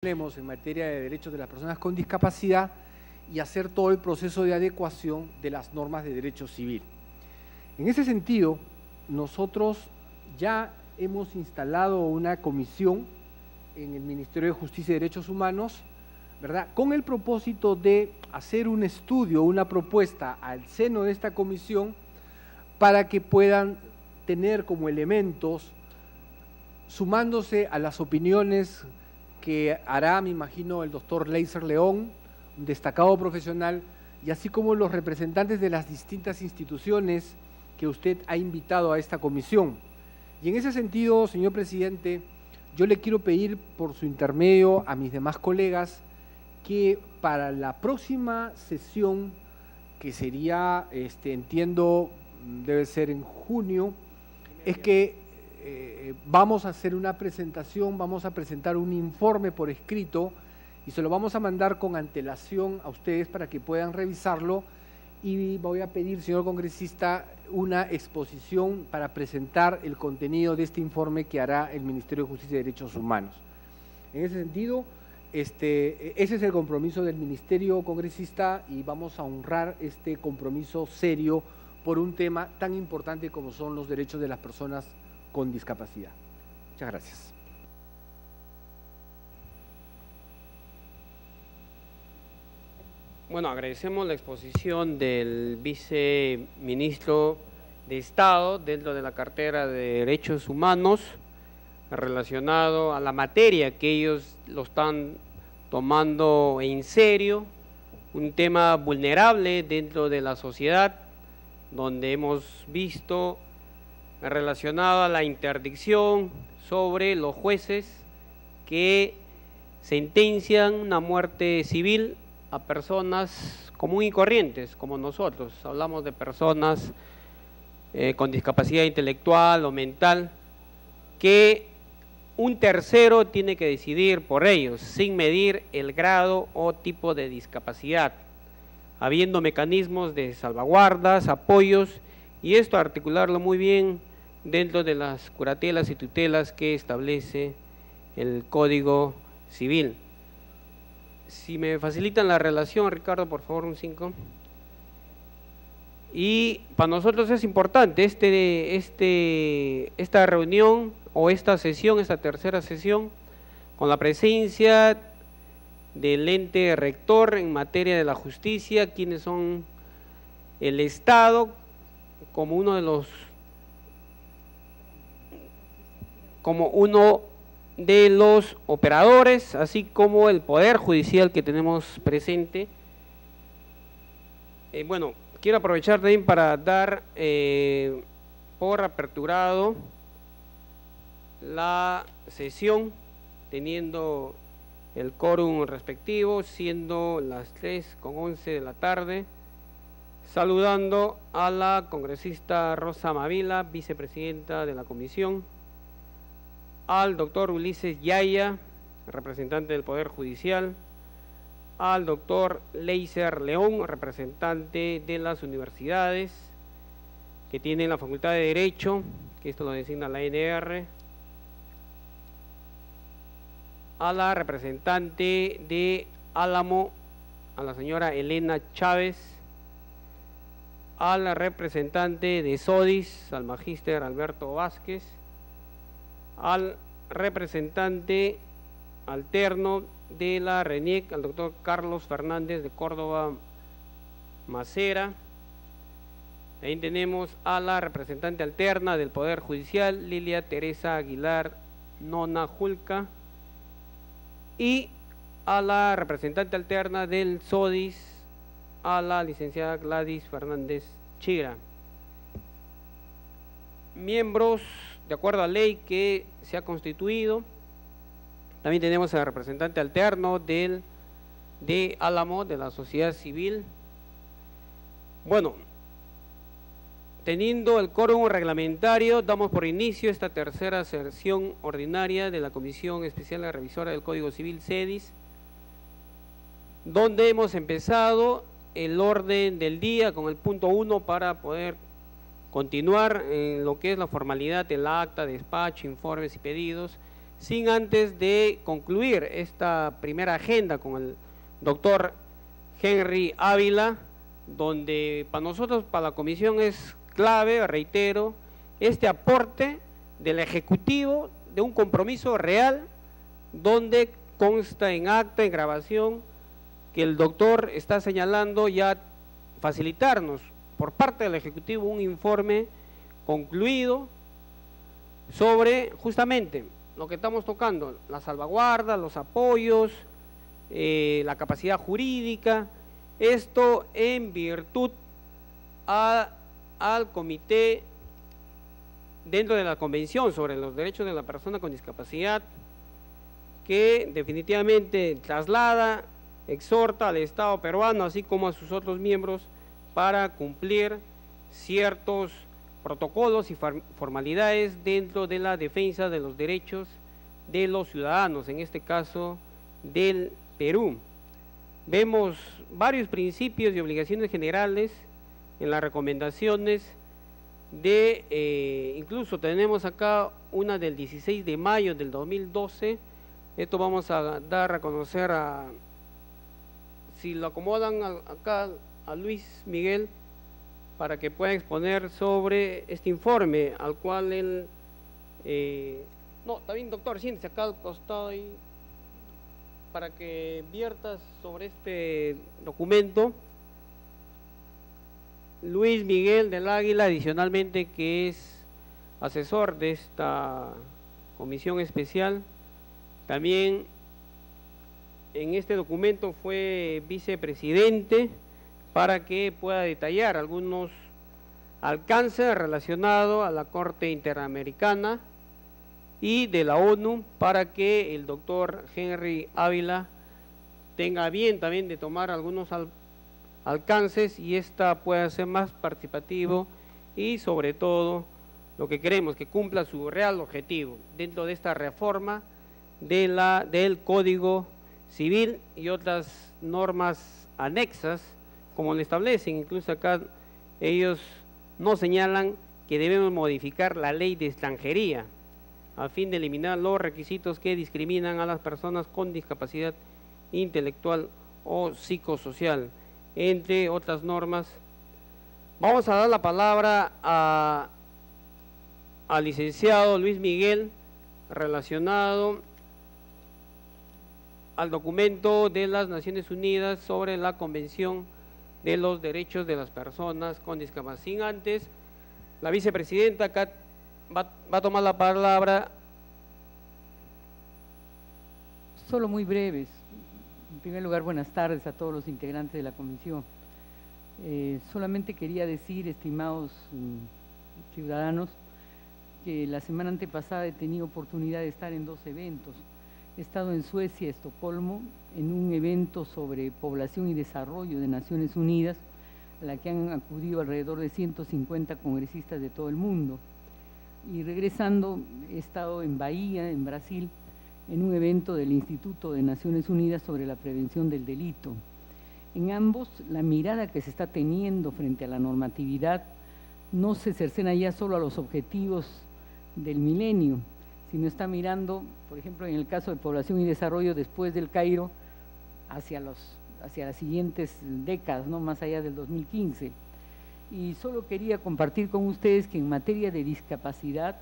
tenemos en materia de derechos de las personas con discapacidad y hacer todo el proceso de adecuación de las normas de derecho civil. En ese sentido, nosotros ya hemos instalado una comisión en el Ministerio de Justicia y Derechos Humanos, ¿verdad?, con el propósito de hacer un estudio, una propuesta al seno de esta comisión para que puedan tener como elementos, sumándose a las opiniones que hará, me imagino, el doctor Leiser León, un destacado profesional, y así como los representantes de las distintas instituciones que usted ha invitado a esta comisión. Y en ese sentido, señor presidente, yo le quiero pedir por su intermedio a mis demás colegas que para la próxima sesión, que sería, entiendo, debe ser en junio, es que vamos a hacer una presentación, vamos a presentar un informe por escrito y se lo vamos a mandar con antelación a ustedes para que puedan revisarlo, y voy a pedir, señor congresista, una exposición para presentar el contenido de este informe que hará el Ministerio de Justicia y Derechos Humanos. En ese sentido, ese es el compromiso del Ministerio congresista y vamos a honrar este compromiso serio por un tema tan importante como son los derechos de las personas con discapacidad. Muchas gracias. Bueno, agradecemos la exposición del viceministro de Estado dentro de la cartera de Derechos Humanos relacionado a la materia que ellos lo están tomando en serio, un tema vulnerable dentro de la sociedad, donde hemos visto relacionado a la interdicción sobre los jueces que sentencian una muerte civil a personas común y corrientes como nosotros. Hablamos de personas con discapacidad intelectual o mental, que un tercero tiene que decidir por ellos sin medir el grado o tipo de discapacidad, habiendo mecanismos de salvaguardas, apoyos, y esto articularlo muy bien dentro de las curatelas y tutelas que establece el Código Civil. Si me facilitan la relación, Ricardo, por favor, un 5. Y para nosotros es importante esta reunión o esta sesión, esta tercera sesión, con la presencia del ente rector en materia de la justicia, quienes son el Estado como uno de los operadores, así como el Poder Judicial que tenemos presente. Bueno, quiero aprovechar también para dar por aperturado la sesión, teniendo el quórum respectivo, siendo las 3:11 de la tarde, saludando a la congresista Rosa Mavila, vicepresidenta de la comisión, al doctor Ulises Yaya, representante del Poder Judicial, al doctor Leiser León, representante de las universidades que tienen la Facultad de Derecho, que esto lo designa la ANR, a la representante de Álamo, a la señora Elena Chávez, a la representante de SODIS, al magíster Alberto Vázquez, al representante alterno de la RENIEC, al doctor Carlos Fernández de Córdoba Macera. Ahí tenemos a la representante alterna del Poder Judicial, Lilia Teresa Aguilar Nona Julca, y a la representante alterna del SODIS, a la licenciada Gladys Fernández Chigra. Miembros de acuerdo a ley que se ha constituido. También tenemos al representante alterno de Álamo, de la sociedad civil. Bueno, teniendo el quórum reglamentario, damos por inicio esta tercera sesión ordinaria de la Comisión Especial Revisora del Código Civil, CEDIS, donde hemos empezado el orden del día con el punto 1 para poder continuar en lo que es la formalidad del acta, despacho, informes y pedidos, sin antes de concluir esta primera agenda con el doctor Henry Ávila, donde para nosotros, para la comisión, es clave, reitero, este aporte del Ejecutivo de un compromiso real, donde consta en acta, en grabación, que el doctor está señalando ya facilitarnos por parte del Ejecutivo un informe concluido sobre justamente lo que estamos tocando, la salvaguarda, los apoyos, la capacidad jurídica, esto en virtud al comité dentro de la Convención sobre los Derechos de la Persona con Discapacidad, que definitivamente traslada, exhorta al Estado peruano, así como a sus otros miembros, para cumplir ciertos protocolos y formalidades dentro de la defensa de los derechos de los ciudadanos, en este caso del Perú. Vemos varios principios y obligaciones generales en las recomendaciones de, incluso tenemos acá una del 16 de mayo del 2012, esto vamos a dar a conocer si lo acomodan acá a Luis Miguel, para que pueda exponer sobre este informe, al cual él, no, también doctor, siéntese acá al costado ahí, para que viertas sobre este documento. Luis Miguel del Águila, adicionalmente, que es asesor de esta comisión especial, también en este documento fue vicepresidente, para que pueda detallar algunos alcances relacionados a la Corte Interamericana y de la ONU, para que el doctor Henry Ávila tenga bien también de tomar algunos alcances y esta pueda ser más participativo y sobre todo lo que queremos, que cumpla su real objetivo dentro de esta reforma del Código Civil y otras normas anexas, como lo establecen. Incluso acá ellos nos señalan que debemos modificar la ley de extranjería a fin de eliminar los requisitos que discriminan a las personas con discapacidad intelectual o psicosocial, entre otras normas. Vamos a dar la palabra al licenciado Luis Miguel, relacionado al documento de las Naciones Unidas sobre la Convención de los Derechos de las Personas con Discapacidad. Sin antes, la vicepresidenta acá va a tomar la palabra. Solo muy breves. En primer lugar, buenas tardes a todos los integrantes de la comisión. Solamente quería decir, estimados ciudadanos, que la semana antepasada he tenido oportunidad de estar en dos eventos. He estado en Suecia, Estocolmo, en un evento sobre población y desarrollo de Naciones Unidas, a la que han acudido alrededor de 150 congresistas de todo el mundo. Y regresando, he estado en Bahía, en Brasil, en un evento del Instituto de Naciones Unidas sobre la prevención del delito. En ambos, la mirada que se está teniendo frente a la normatividad no se cercena ya solo a los objetivos del milenio, sino está mirando, por ejemplo, en el caso de población y desarrollo después del Cairo, hacia las siguientes décadas, ¿no? Más allá del 2015. Y solo quería compartir con ustedes que en materia de discapacidad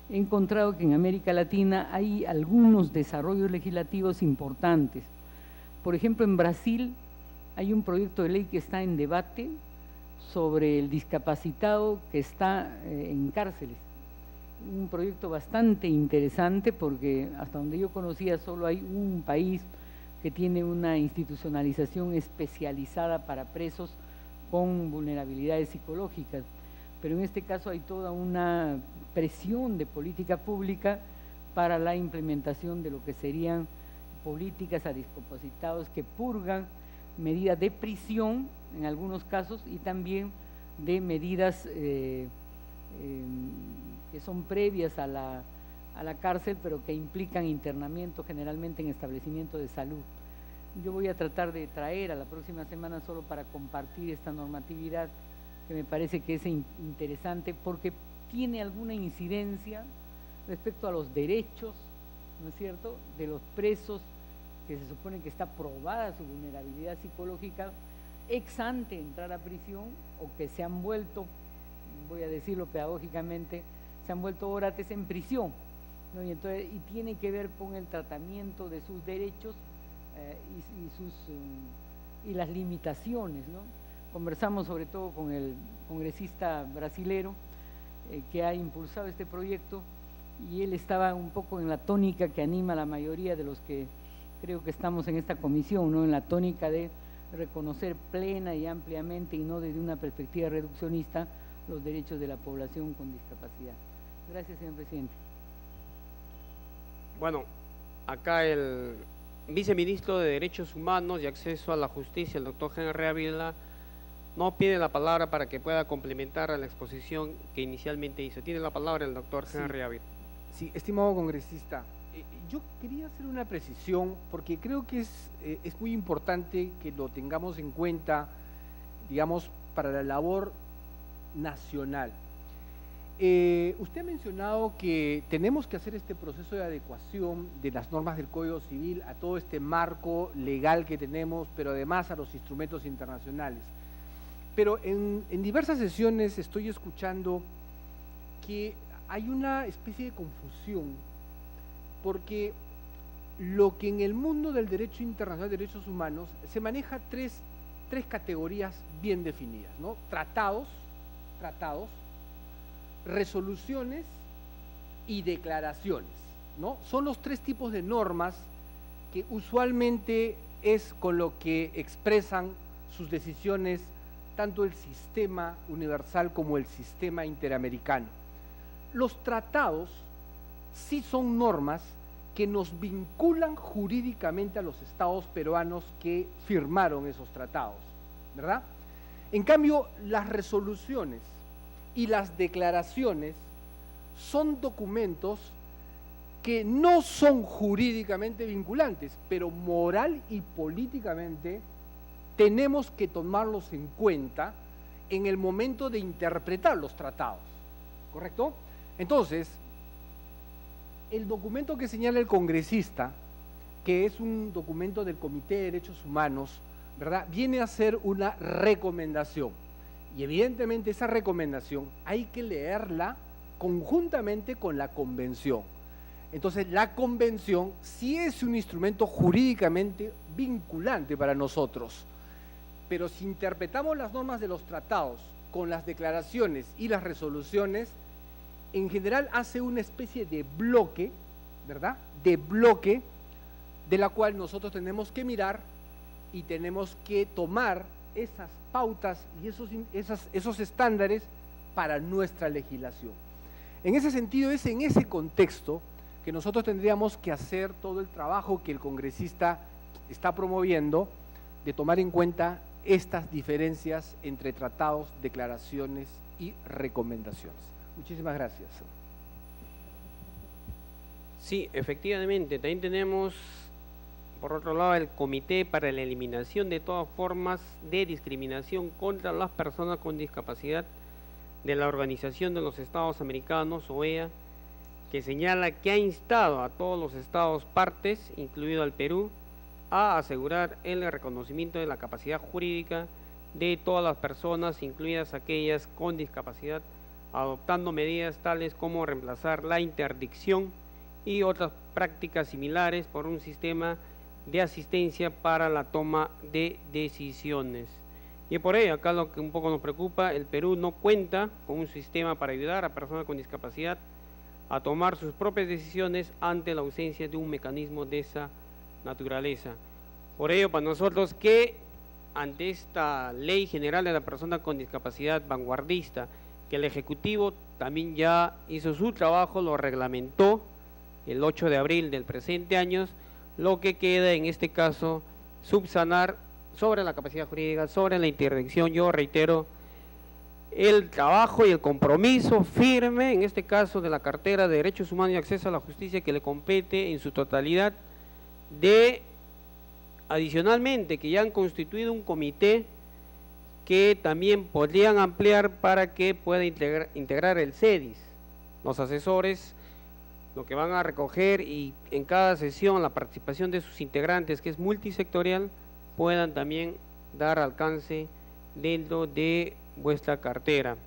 he encontrado que en América Latina hay algunos desarrollos legislativos importantes. Por ejemplo, en Brasil hay un proyecto de ley que está en debate sobre el discapacitado que está en cárceles. Un proyecto bastante interesante porque hasta donde yo conocía solo hay un país que tiene una institucionalización especializada para presos con vulnerabilidades psicológicas, pero en este caso hay toda una presión de política pública para la implementación de lo que serían políticas a discapacitados que purgan medidas de prisión en algunos casos y también de medidas que son previas a la cárcel, pero que implican internamiento generalmente en establecimientos de salud. Yo voy a tratar de traer a la próxima semana solo para compartir esta normatividad que me parece que es interesante porque tiene alguna incidencia respecto a los derechos ¿no es cierto?, de los presos que se supone que está probada su vulnerabilidad psicológica, ex ante entrar a prisión, o que se han vuelto, voy a decirlo pedagógicamente, se han vuelto orates en prisión, ¿no? Y tiene que ver con el tratamiento de sus derechos y las limitaciones, ¿no? Conversamos sobre todo con el congresista brasilero que ha impulsado este proyecto, y él estaba un poco en la tónica que anima a la mayoría de los que creo que estamos en esta comisión, ¿no?, en la tónica de reconocer plena y ampliamente, y no desde una perspectiva reduccionista, los derechos de la población con discapacidad. Gracias, señor presidente. Bueno, acá el viceministro de Derechos Humanos y Acceso a la Justicia, el doctor Henry Ávila, no pide la palabra para que pueda complementar a la exposición que inicialmente hizo. Tiene la palabra el doctor Henry Ávila. Sí, estimado congresista, yo quería hacer una precisión porque creo que es muy importante que lo tengamos en cuenta, digamos, para la labor nacional. Usted ha mencionado que tenemos que hacer este proceso de adecuación de las normas del Código Civil a todo este marco legal que tenemos, pero además a los instrumentos internacionales. Pero en diversas sesiones estoy escuchando que hay una especie de confusión, porque lo que en el mundo del derecho internacional de derechos humanos se maneja tres categorías bien definidas, ¿no? Tratados, resoluciones y declaraciones, ¿no? Son los tres tipos de normas que usualmente es con lo que expresan sus decisiones tanto el sistema universal como el sistema interamericano. Los tratados sí son normas que nos vinculan jurídicamente a los estados peruanos que firmaron esos tratados, ¿verdad? En cambio, las resoluciones y las declaraciones son documentos que no son jurídicamente vinculantes, pero moral y políticamente tenemos que tomarlos en cuenta en el momento de interpretar los tratados, ¿correcto? Entonces, el documento que señala el congresista, que es un documento del Comité de Derechos Humanos, ¿verdad?, viene a ser una recomendación. Y evidentemente esa recomendación hay que leerla conjuntamente con la convención. Entonces, la convención sí es un instrumento jurídicamente vinculante para nosotros, pero si interpretamos las normas de los tratados con las declaraciones y las resoluciones, en general hace una especie de bloque, ¿verdad?, de bloque, de la cual nosotros tenemos que mirar y tenemos que tomar esas pautas y esos estándares para nuestra legislación. En ese sentido, es en ese contexto que nosotros tendríamos que hacer todo el trabajo que el congresista está promoviendo, de tomar en cuenta estas diferencias entre tratados, declaraciones y recomendaciones. Muchísimas gracias. Sí, efectivamente, también tenemos, por otro lado, el Comité para la Eliminación de todas formas de discriminación contra las personas con discapacidad de la Organización de los Estados Americanos, OEA, que señala que ha instado a todos los estados partes, incluido al Perú, a asegurar el reconocimiento de la capacidad jurídica de todas las personas, incluidas aquellas con discapacidad, adoptando medidas tales como reemplazar la interdicción y otras prácticas similares por un sistema de asistencia para la toma de decisiones. Y por ello, acá lo que un poco nos preocupa, el Perú no cuenta con un sistema para ayudar a personas con discapacidad a tomar sus propias decisiones ante la ausencia de un mecanismo de esa naturaleza. Por ello, para nosotros que ante esta Ley General de la Persona con Discapacidad vanguardista, que el Ejecutivo también ya hizo su trabajo, lo reglamentó el 8 de abril del presente año, lo que queda en este caso subsanar sobre la capacidad jurídica, sobre la interdicción. Yo reitero el trabajo y el compromiso firme, en este caso de la cartera de Derechos Humanos y Acceso a la Justicia, que le compete en su totalidad, de adicionalmente que ya han constituido un comité que también podrían ampliar para que pueda integrar el CEDIS, los asesores lo que van a recoger, y en cada sesión la participación de sus integrantes, que es multisectorial, puedan también dar alcance dentro de vuestra cartera.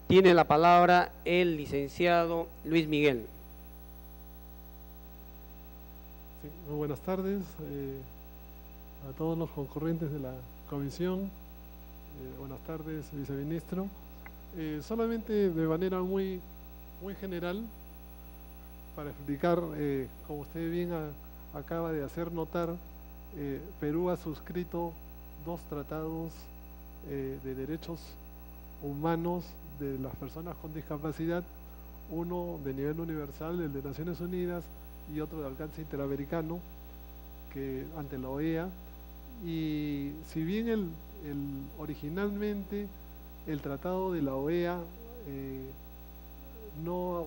Tiene la palabra el licenciado Luis Miguel. Sí, muy buenas tardes a todos los concurrentes de la comisión. Buenas tardes, viceministro. Solamente de manera muy general, para explicar, como usted bien acaba de hacer notar, Perú ha suscrito 2 tratados de derechos humanos de las personas con discapacidad, uno de nivel universal, el de Naciones Unidas, y otro de alcance interamericano, que ante la OEA. Y si bien originalmente el tratado de la OEA no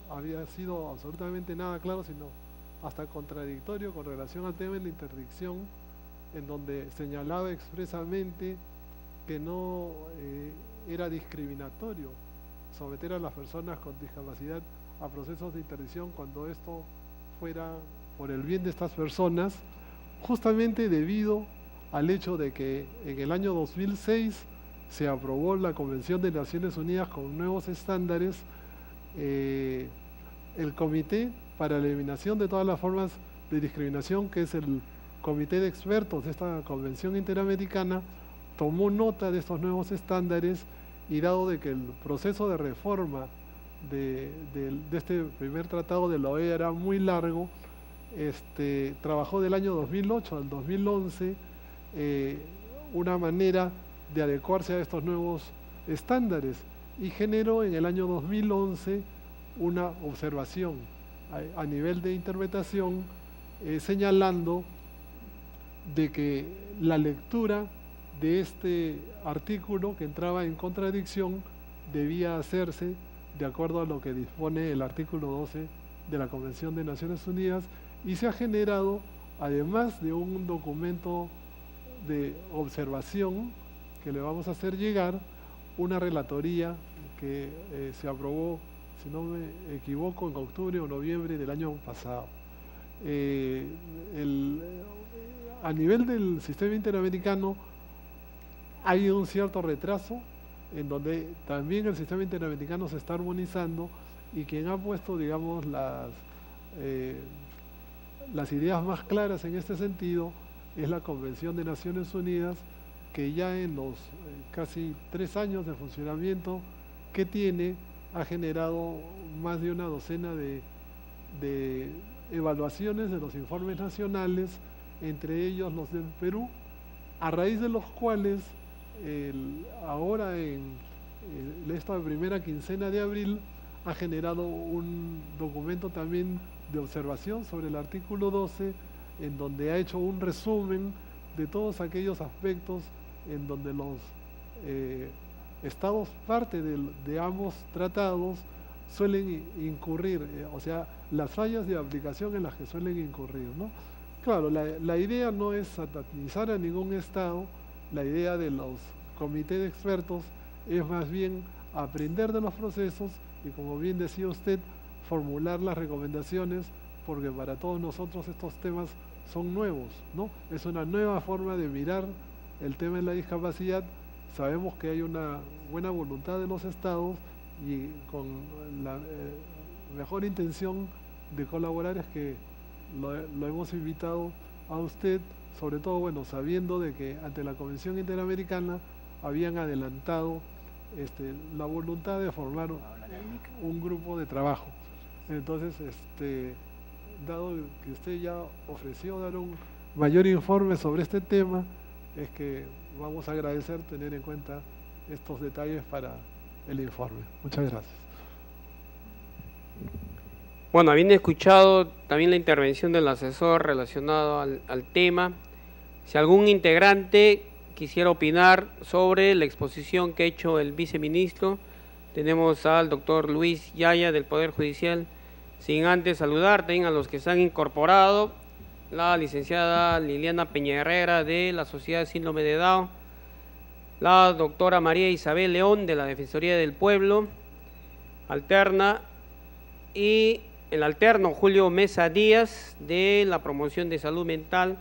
había sido absolutamente nada claro, sino hasta contradictorio con relación al tema de la interdicción, en donde señalaba expresamente que no era discriminatorio someter a las personas con discapacidad a procesos de interdicción cuando esto fuera por el bien de estas personas, justamente debido al hecho de que en el año 2006 se aprobó la Convención de Naciones Unidas con nuevos estándares. El Comité para la Eliminación de todas las formas de discriminación, que es el comité de expertos de esta Convención Interamericana, tomó nota de estos nuevos estándares, y dado de que el proceso de reforma de este primer tratado de la OEA era muy largo, trabajó del año 2008 al 2011 una manera de adecuarse a estos nuevos estándares, y generó en el año 2011 una observación a nivel de interpretación, señalando de que la lectura de este artículo, que entraba en contradicción, debía hacerse de acuerdo a lo que dispone el artículo 12 de la Convención de Naciones Unidas, y se ha generado, además de un documento de observación que le vamos a hacer llegar, una relatoría que se aprobó, si no me equivoco, en octubre o noviembre del año pasado. A nivel del sistema interamericano hay un cierto retraso, en donde también el sistema interamericano se está armonizando, y quien ha puesto, digamos, las ideas más claras en este sentido es la Convención de Naciones Unidas, que ya en los casi 3 años de funcionamiento que tiene, ha generado más de una docena de evaluaciones de los informes nacionales, entre ellos los del Perú, a raíz de los cuales ahora en esta primera quincena de abril ha generado un documento también de observación sobre el artículo 12, en donde ha hecho un resumen de todos aquellos aspectos en donde los estados parte de ambos tratados suelen incurrir, o sea, las fallas de aplicación en las que suelen incurrir, ¿no? Claro, la idea no es satanizar a ningún estado. La idea de los comités de expertos es más bien aprender de los procesos y, como bien decía usted, formular las recomendaciones, porque para todos nosotros estos temas son nuevos, ¿no? Es una nueva forma de mirar el tema de la discapacidad. Sabemos que hay una buena voluntad de los estados, y con la mejor intención de colaborar es que lo hemos invitado a usted, sobre todo, bueno, sabiendo de que ante la Convención Interamericana habían adelantado la voluntad de formar un grupo de trabajo. Entonces, dado que usted ya ofreció dar un mayor informe sobre este tema, es que vamos a agradecer tener en cuenta estos detalles para el informe. Muchas gracias. Bueno, habiendo escuchado también la intervención del asesor relacionado al tema, si algún integrante quisiera opinar sobre la exposición que ha hecho el viceministro, tenemos al doctor Luis Yaya del Poder Judicial. Sin antes saludar también a los que se han incorporado, la licenciada Liliana Peña Herrera de la Sociedad Síndrome de Down, la doctora María Isabel León de la Defensoría del Pueblo Alterna, y el alterno Julio Mesa Díaz de la Promoción de Salud Mental,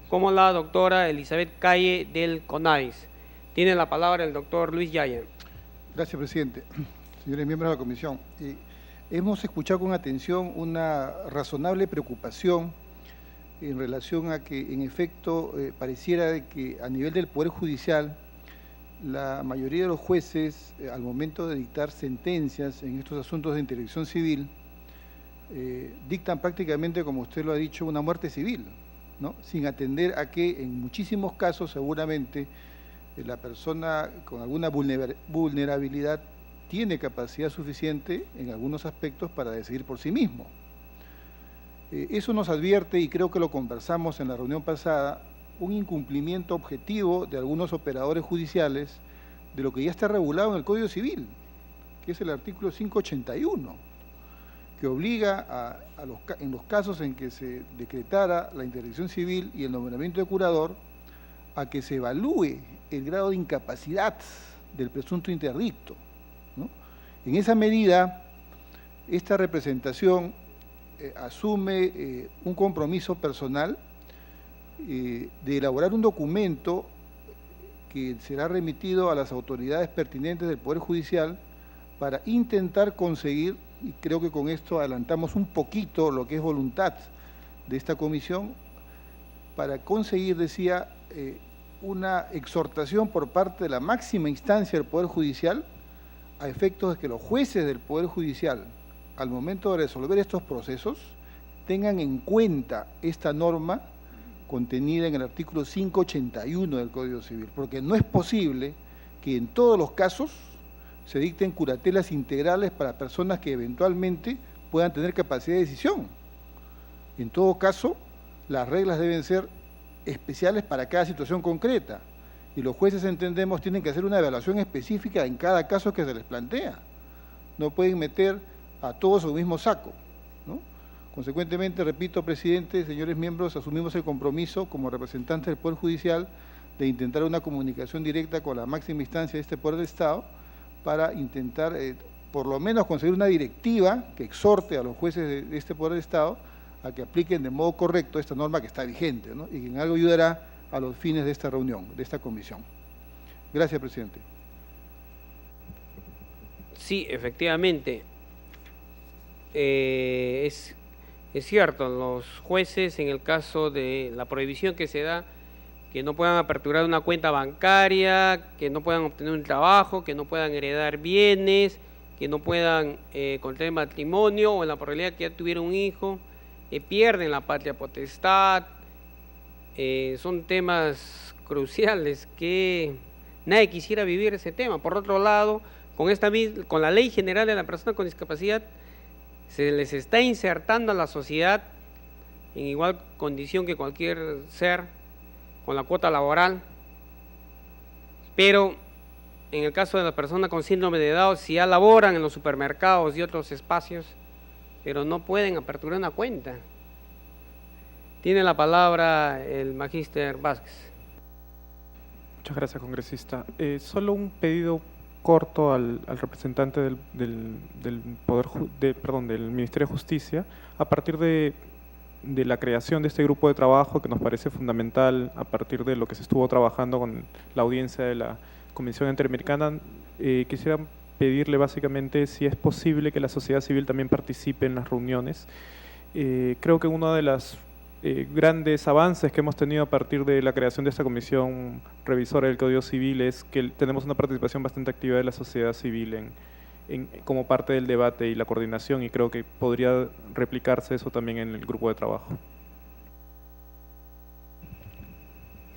como la doctora Elizabeth Calle del CONADIS. Tiene la palabra el doctor Luis Yaya. Gracias, presidente. Señores miembros de la comisión, hemos escuchado con atención una razonable preocupación en relación a que, en efecto, pareciera de que a nivel del Poder Judicial, la mayoría de los jueces, al momento de dictar sentencias en estos asuntos de interdicción civil, dictan prácticamente, como usted lo ha dicho, una muerte civil, ¿no? Sin atender a que en muchísimos casos seguramente la persona con alguna vulnerabilidad tiene capacidad suficiente en algunos aspectos para decidir por sí mismo. Eso nos advierte, y creo que lo conversamos en la reunión pasada, un incumplimiento objetivo de algunos operadores judiciales de lo que ya está regulado en el Código Civil, que es el artículo 581, que obliga en los casos en que se decretara la interdicción civil y el nombramiento de curador, a que se evalúe el grado de incapacidad del presunto interdicto, ¿no? En esa medida, esta representación asume un compromiso personal de elaborar un documento que será remitido a las autoridades pertinentes del Poder Judicial para intentar conseguir, y creo que con esto adelantamos un poquito lo que es voluntad de esta comisión, para conseguir, decía, una exhortación por parte de la máxima instancia del Poder Judicial a efectos de que los jueces del Poder Judicial, al momento de resolver estos procesos, tengan en cuenta esta norma contenida en el artículo 581 del Código Civil, porque no es posible que en todos los casos se dicten curatelas integrales para personas que eventualmente puedan tener capacidad de decisión. En todo caso, las reglas deben ser especiales para cada situación concreta, y los jueces, entendemos, tienen que hacer una evaluación específica en cada caso que se les plantea. No pueden meter a todos en el mismo saco, ¿no? Consecuentemente, repito, presidente, señores miembros, asumimos el compromiso como representantes del Poder Judicial de intentar una comunicación directa con la máxima instancia de este Poder del Estado para intentar, por lo menos, conseguir una directiva que exhorte a los jueces de este Poder del Estado a que apliquen de modo correcto esta norma que está vigente, ¿no? Y que en algo ayudará a los fines de esta reunión, de esta comisión. Gracias, presidente. Sí, efectivamente. Es cierto, los jueces, en el caso de la prohibición que se da, que no puedan aperturar una cuenta bancaria, que no puedan obtener un trabajo, que no puedan heredar bienes, que no puedan contraer matrimonio, o en la probabilidad que ya tuvieron un hijo, pierden la patria potestad. Son temas cruciales que nadie quisiera vivir ese tema. Por otro lado, con la Ley General de la Persona con Discapacidad, se les está insertando a la sociedad en igual condición que cualquier ser, con la cuota laboral, pero en el caso de las personas con síndrome de Down, si ya laboran en los supermercados y otros espacios, pero no pueden aperturar una cuenta. Tiene la palabra el magíster Vázquez. Muchas gracias, congresista. Solo un pedido corto al representante del Ministerio de Justicia, a partir de la creación de este grupo de trabajo que nos parece fundamental, a partir de lo que se estuvo trabajando con la audiencia de la Comisión Interamericana. Quisiera pedirle básicamente si es posible que la sociedad civil también participe en las reuniones. Creo que uno de los grandes avances que hemos tenido a partir de la creación de esta comisión revisora del Código Civil es que tenemos una participación bastante activa de la sociedad civil como parte del debate y la coordinación, y creo que podría replicarse eso también en el grupo de trabajo.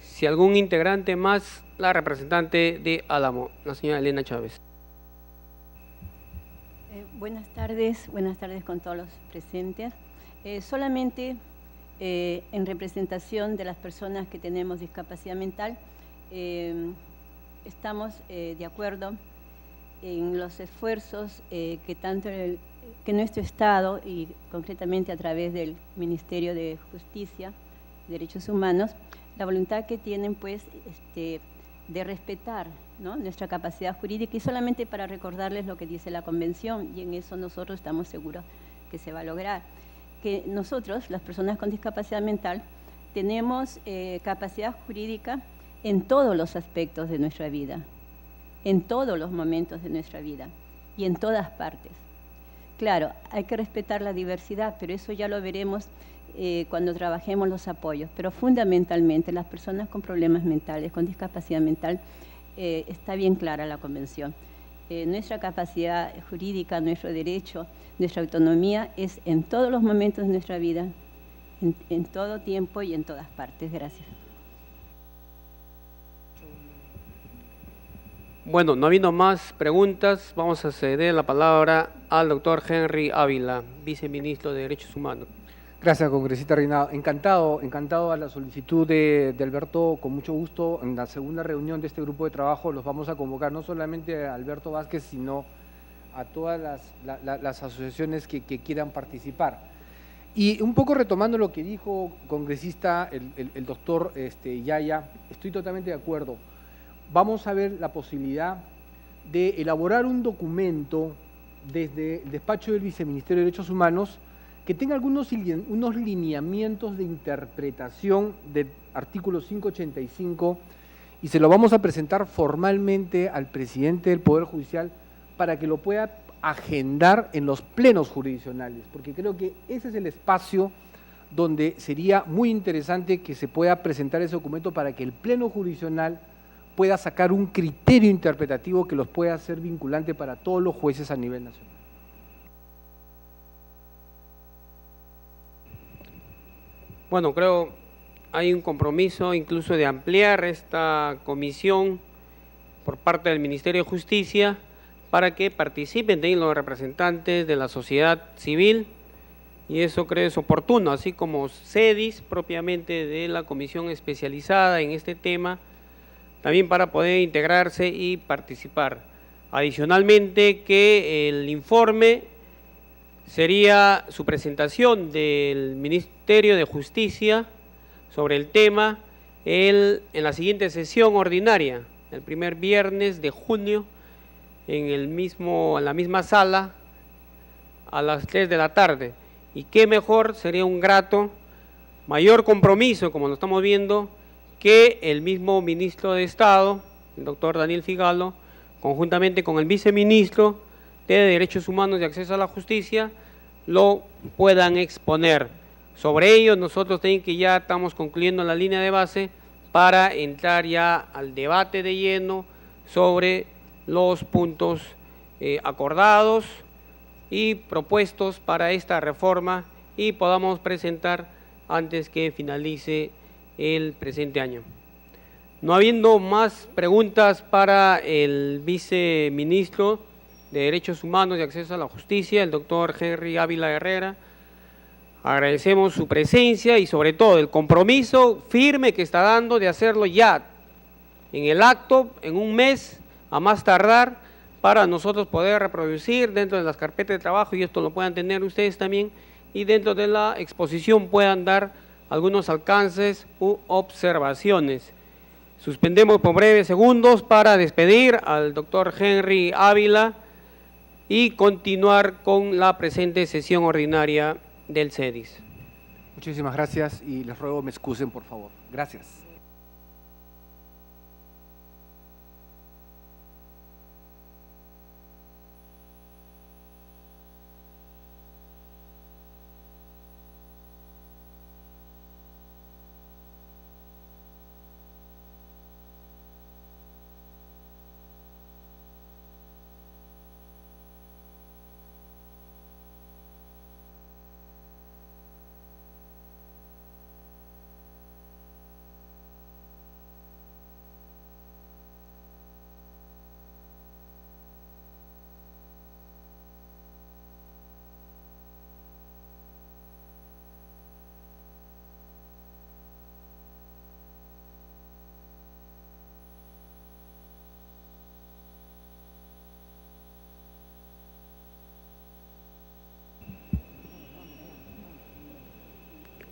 Si algún integrante más, la representante de Álamo, la señora Elena Chávez. Buenas tardes con todos los presentes. Solamente en representación de las personas que tenemos discapacidad mental, estamos de acuerdo en los esfuerzos que nuestro Estado, y concretamente a través del Ministerio de Justicia y Derechos Humanos, la voluntad que tienen, pues, de respetar, ¿no?, nuestra capacidad jurídica, y solamente para recordarles lo que dice la Convención, y en eso nosotros estamos seguros que se va a lograr. Que nosotros, las personas con discapacidad mental, tenemos capacidad jurídica en todos los aspectos de nuestra vida, en todos los momentos de nuestra vida y en todas partes. Claro, hay que respetar la diversidad, pero eso ya lo veremos cuando trabajemos los apoyos. Pero fundamentalmente las personas con problemas mentales, con discapacidad mental, está bien clara la convención. Nuestra capacidad jurídica, nuestro derecho, nuestra autonomía es en todos los momentos de nuestra vida, en todo tiempo y en todas partes. Gracias. Bueno, no habiendo más preguntas, vamos a ceder la palabra al doctor Henry Ávila, viceministro de Derechos Humanos. Gracias, congresista Reinado. Encantado a la solicitud de Alberto, con mucho gusto. En la segunda reunión de este grupo de trabajo los vamos a convocar no solamente a Alberto Vázquez, sino a todas las asociaciones que quieran participar. Y un poco retomando lo que dijo congresista el doctor Yaya, estoy totalmente de acuerdo. Vamos a ver la posibilidad de elaborar un documento desde el despacho del Viceministerio de Derechos Humanos que tenga unos lineamientos de interpretación del artículo 585 y se lo vamos a presentar formalmente al presidente del Poder Judicial para que lo pueda agendar en los plenos jurisdiccionales, porque creo que ese es el espacio donde sería muy interesante que se pueda presentar ese documento para que el pleno jurisdiccional pueda sacar un criterio interpretativo que los pueda hacer vinculante para todos los jueces a nivel nacional. Bueno, creo hay un compromiso incluso de ampliar esta comisión por parte del Ministerio de Justicia para que participen también los representantes de la sociedad civil, y eso creo es oportuno, así como CEDIS propiamente de la comisión especializada en este tema, también para poder integrarse y participar. Adicionalmente, que el informe sería su presentación del Ministerio de Justicia sobre el tema en la siguiente sesión ordinaria, el primer viernes de junio, en la misma sala, a las 3 de la tarde. Y qué mejor, sería un grato, mayor compromiso, como lo estamos viendo, que el mismo ministro de Estado, el doctor Daniel Figalo, conjuntamente con el viceministro de Derechos Humanos y Acceso a la Justicia, lo puedan exponer. Sobre ello, nosotros tenemos que ya estamos concluyendo la línea de base para entrar ya al debate de lleno sobre los puntos acordados y propuestos para esta reforma y podamos presentar antes que finalice el presente año. No habiendo más preguntas para el viceministro de Derechos Humanos y Acceso a la Justicia, el doctor Henry Ávila Herrera, agradecemos su presencia y sobre todo el compromiso firme que está dando de hacerlo ya en el acto, en un mes, a más tardar, para nosotros poder reproducir dentro de las carpetas de trabajo, y esto lo puedan tener ustedes también, y dentro de la exposición puedan dar algunos alcances u observaciones. Suspendemos por breves segundos para despedir al doctor Henry Ávila y continuar con la presente sesión ordinaria del CEDIS. Muchísimas gracias y les ruego me excusen, por favor. Gracias.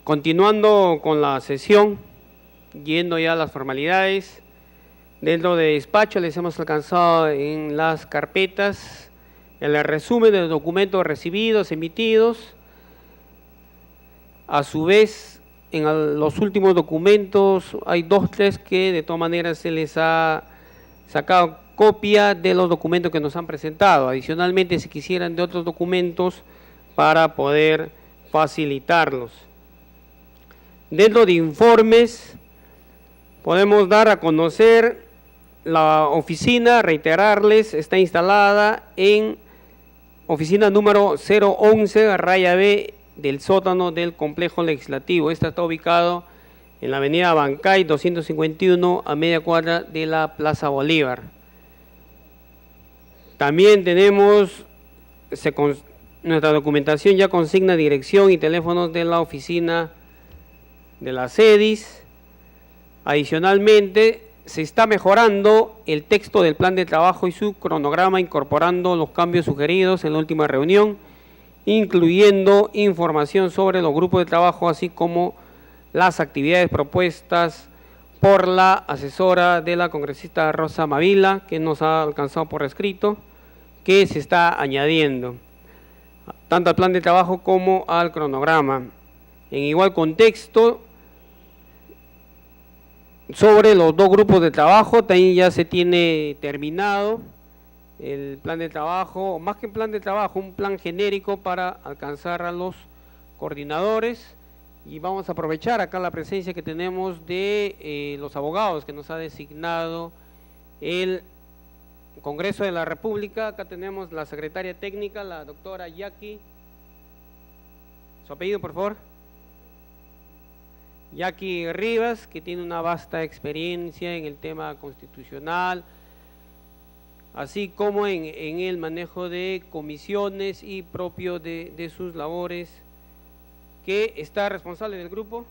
Continuando con la sesión, yendo ya a las formalidades, dentro de despacho les hemos alcanzado en las carpetas el resumen de los documentos recibidos, emitidos. A su vez, en los últimos documentos hay 2, 3 que de todas maneras se les ha sacado copia de los documentos que nos han presentado. Adicionalmente, si quisieran de otros documentos para poder facilitarlos. Dentro de informes, podemos dar a conocer la oficina, reiterarles, está instalada en oficina número 011, raya B, del sótano del complejo legislativo. Esta está ubicado en la avenida Bancay 251, a media cuadra de la Plaza Bolívar. También tenemos, nuestra documentación ya consigna dirección y teléfonos de la oficina de la SEDIS. Adicionalmente, se está mejorando el texto del plan de trabajo y su cronograma, incorporando los cambios sugeridos en la última reunión, incluyendo información sobre los grupos de trabajo, así como las actividades propuestas por la asesora de la congresista Rosa Mavila, que nos ha alcanzado por escrito, que se está añadiendo tanto al plan de trabajo como al cronograma. En igual contexto, sobre los 2 grupos de trabajo, también ya se tiene terminado el plan de trabajo, más que un plan de trabajo, un plan genérico para alcanzar a los coordinadores, y vamos a aprovechar acá la presencia que tenemos de los abogados que nos ha designado el Congreso de la República. Acá tenemos la secretaria técnica, la doctora Jackie, su apellido por favor. Jackie Rivas, que tiene una vasta experiencia en el tema constitucional, así como en el manejo de comisiones y propio de sus labores, que está responsable del grupo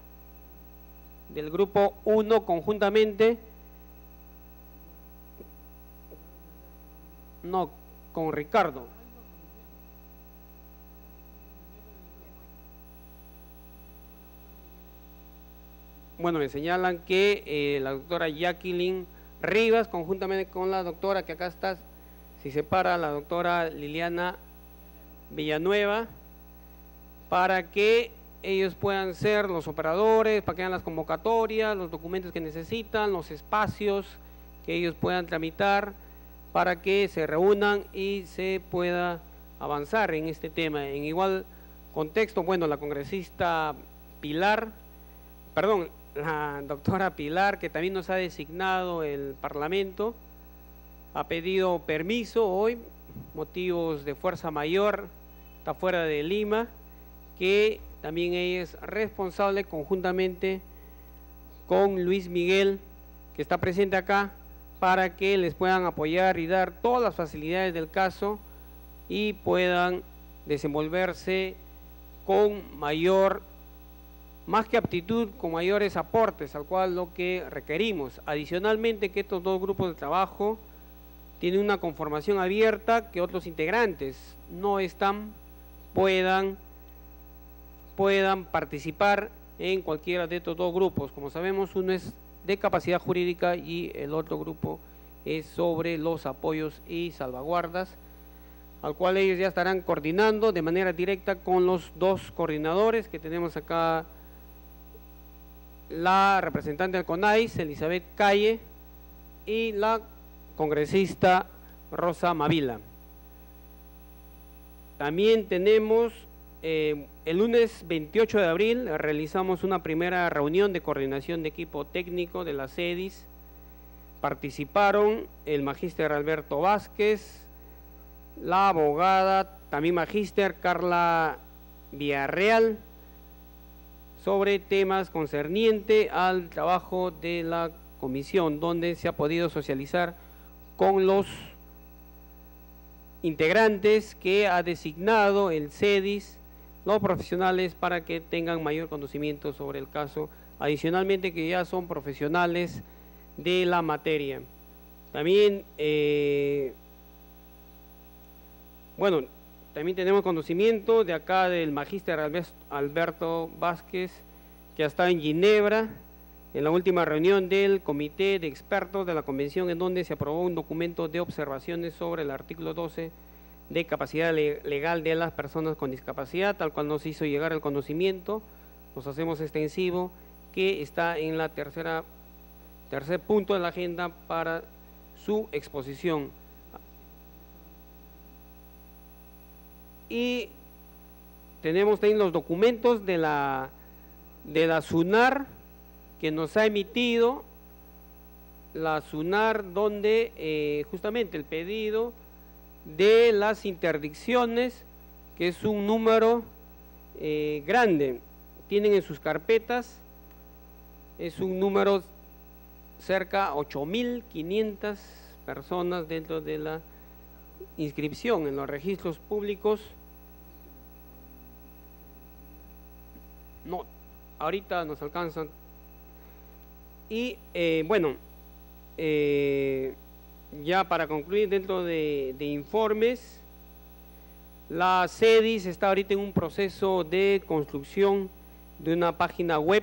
1 conjuntamente, no, con Ricardo. Bueno, me señalan que la doctora Jacqueline Rivas, conjuntamente con la doctora, que acá está, si se para, la doctora Liliana Villanueva, para que ellos puedan ser los operadores, para que hagan las convocatorias, los documentos que necesitan, los espacios que ellos puedan tramitar, para que se reúnan y se pueda avanzar en este tema. En igual contexto, bueno, la congresista la doctora Pilar, que también nos ha designado el Parlamento, ha pedido permiso hoy, motivos de fuerza mayor, está fuera de Lima, que también ella es responsable conjuntamente con Luis Miguel, que está presente acá, para que les puedan apoyar y dar todas las facilidades del caso y puedan desenvolverse con mayor, más que aptitud, con mayores aportes, al cual lo que requerimos. Adicionalmente, que estos 2 grupos de trabajo tienen una conformación abierta, que otros integrantes no están, puedan participar en cualquiera de estos 2 grupos. Como sabemos, uno es de capacidad jurídica y el otro grupo es sobre los apoyos y salvaguardas, al cual ellos ya estarán coordinando de manera directa con los 2 coordinadores que tenemos acá, la representante del CONAIS, Elizabeth Calle, y la congresista Rosa Mavila. También tenemos, el lunes 28 de abril, realizamos una primera reunión de coordinación de equipo técnico de la SEDIS. Participaron el magíster Alberto Vázquez, la abogada, también magíster Carla Villarreal, sobre temas concernientes al trabajo de la comisión, donde se ha podido socializar con los integrantes que ha designado el SEDIS, los profesionales, para que tengan mayor conocimiento sobre el caso, adicionalmente que ya son profesionales de la materia. También, también tenemos conocimiento de acá del magíster Alberto Vázquez, que está en Ginebra, en la última reunión del Comité de Expertos de la Convención, en donde se aprobó un documento de observaciones sobre el artículo 12 de capacidad legal de las personas con discapacidad, tal cual nos hizo llegar el conocimiento, nos hacemos extensivo, que está en la tercer punto de la agenda para su exposición. Y tenemos también los documentos de la SUNAR que nos ha emitido la SUNAR, donde justamente el pedido de las interdicciones, que es un número grande, tienen en sus carpetas, es un número cerca de 8.500 personas dentro de la inscripción en los registros públicos. No, ahorita nos alcanzan. Y bueno, ya para concluir, dentro de informes, la CEDIS está ahorita en un proceso de construcción de una página web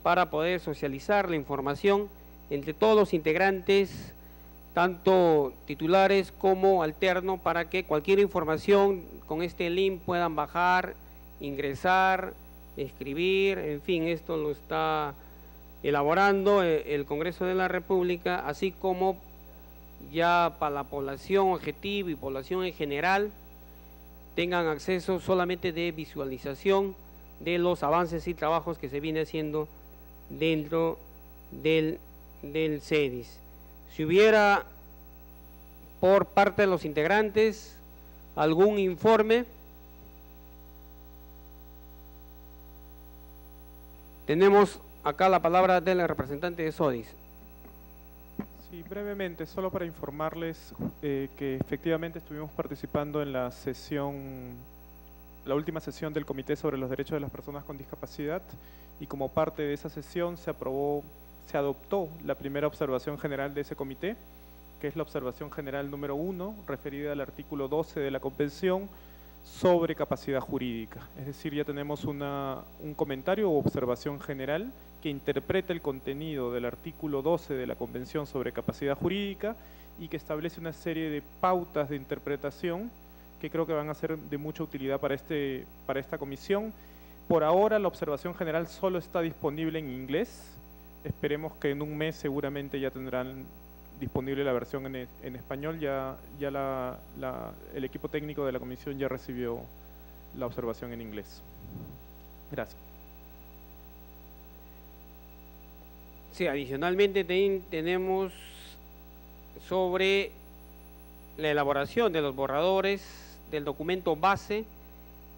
para poder socializar la información entre todos los integrantes, tanto titulares como alterno, para que cualquier información con este link puedan bajar, ingresar, escribir, en fin, esto lo está elaborando el Congreso de la República, así como ya para la población objetivo y población en general tengan acceso solamente de visualización de los avances y trabajos que se viene haciendo dentro del CEDIS. Si hubiera por parte de los integrantes algún informe, tenemos acá la palabra del representante de SODIS. Sí, brevemente, solo para informarles que efectivamente estuvimos participando en la última sesión del Comité sobre los Derechos de las Personas con Discapacidad, y como parte de esa sesión se adoptó la primera observación general de ese comité, que es la observación general número 1, referida al artículo 12 de la Convención sobre capacidad jurídica. Es decir, ya tenemos un comentario o observación general que interpreta el contenido del artículo 12 de la Convención sobre capacidad jurídica y que establece una serie de pautas de interpretación que creo que van a ser de mucha utilidad para esta comisión. Por ahora la observación general solo está disponible en inglés. Esperemos que en un mes seguramente ya tendrán disponible la versión en español. El equipo técnico de la comisión ya recibió la observación en inglés. Gracias. Sí, adicionalmente tenemos sobre la elaboración de los borradores del documento base,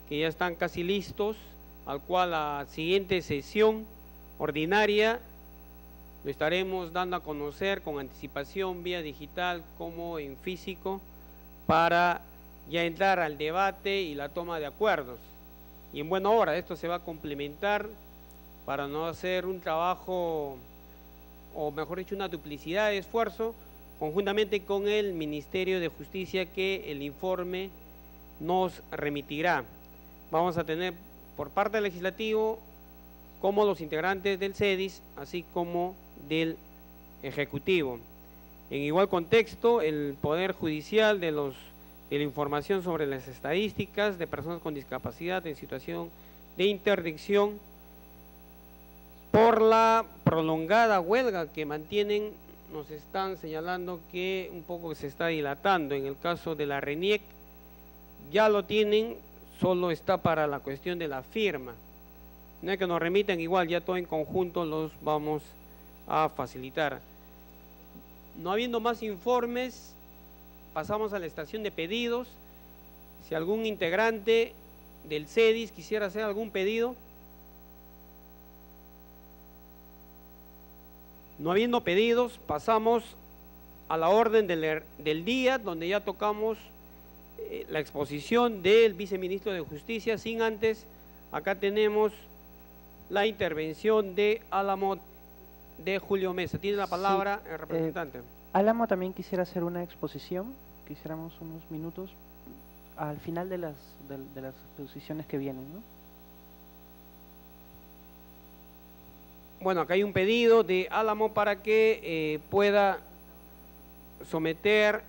que ya están casi listos, al cual la siguiente sesión ordinaria lo estaremos dando a conocer con anticipación vía digital como en físico, para ya entrar al debate y la toma de acuerdos. Y en buena hora, esto se va a complementar para no hacer un trabajo, o mejor dicho, una duplicidad de esfuerzo, conjuntamente con el Ministerio de Justicia, que el informe nos remitirá. Vamos a tener por parte del Legislativo como los integrantes del CEDIS, así como del Ejecutivo. En igual contexto, el Poder Judicial de la información sobre las estadísticas de personas con discapacidad en situación de interdicción, por la prolongada huelga que mantienen, nos están señalando que un poco se está dilatando. En el caso de la RENIEC ya lo tienen, solo está para la cuestión de la firma. No es que nos remitan, igual ya todo en conjunto los vamos a facilitar. No habiendo más informes, pasamos a la estación de pedidos. Si algún integrante del CEDIS quisiera hacer algún pedido. No habiendo pedidos, pasamos a la orden del día, donde ya tocamos la exposición del viceministro de Justicia. Sin antes, acá tenemos la intervención de Álamo de Julio Mesa. Tiene la palabra el representante. Álamo también quisiera hacer una exposición, quisiéramos unos minutos al final de las exposiciones que vienen, ¿no? Bueno, acá hay un pedido de Álamo para que pueda someter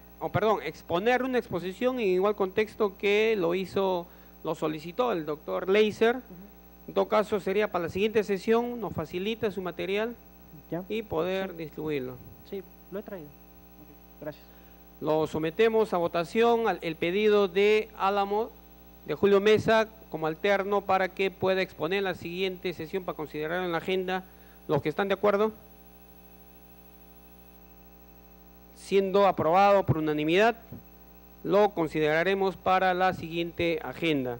exponer una exposición en igual contexto que lo solicitó el doctor Leiser. En todo caso sería para la siguiente sesión, nos facilita su material ¿Ya? y poder Sí. distribuirlo. Sí, lo he traído. Ok, gracias. Lo sometemos a votación, el pedido de Álamo, de Julio Mesa, como alterno para que pueda exponer la siguiente sesión para considerar en la agenda. ¿Los que están de acuerdo? Siendo aprobado por unanimidad, lo consideraremos para la siguiente agenda.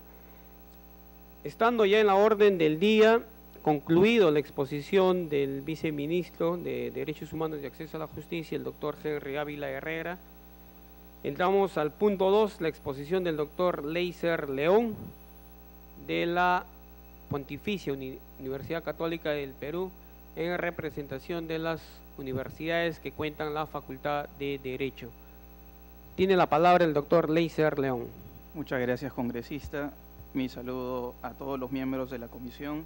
Estando ya en la orden del día, concluido la exposición del viceministro de Derechos Humanos y Acceso a la Justicia, el doctor Henry Ávila Herrera, entramos al punto 2, la exposición del doctor Leiser León, de la Pontificia Universidad Católica del Perú, en representación de las universidades que cuentan la Facultad de Derecho. Tiene la palabra el doctor Leiser León. Muchas gracias, congresista. Mi saludo a todos los miembros de la comisión,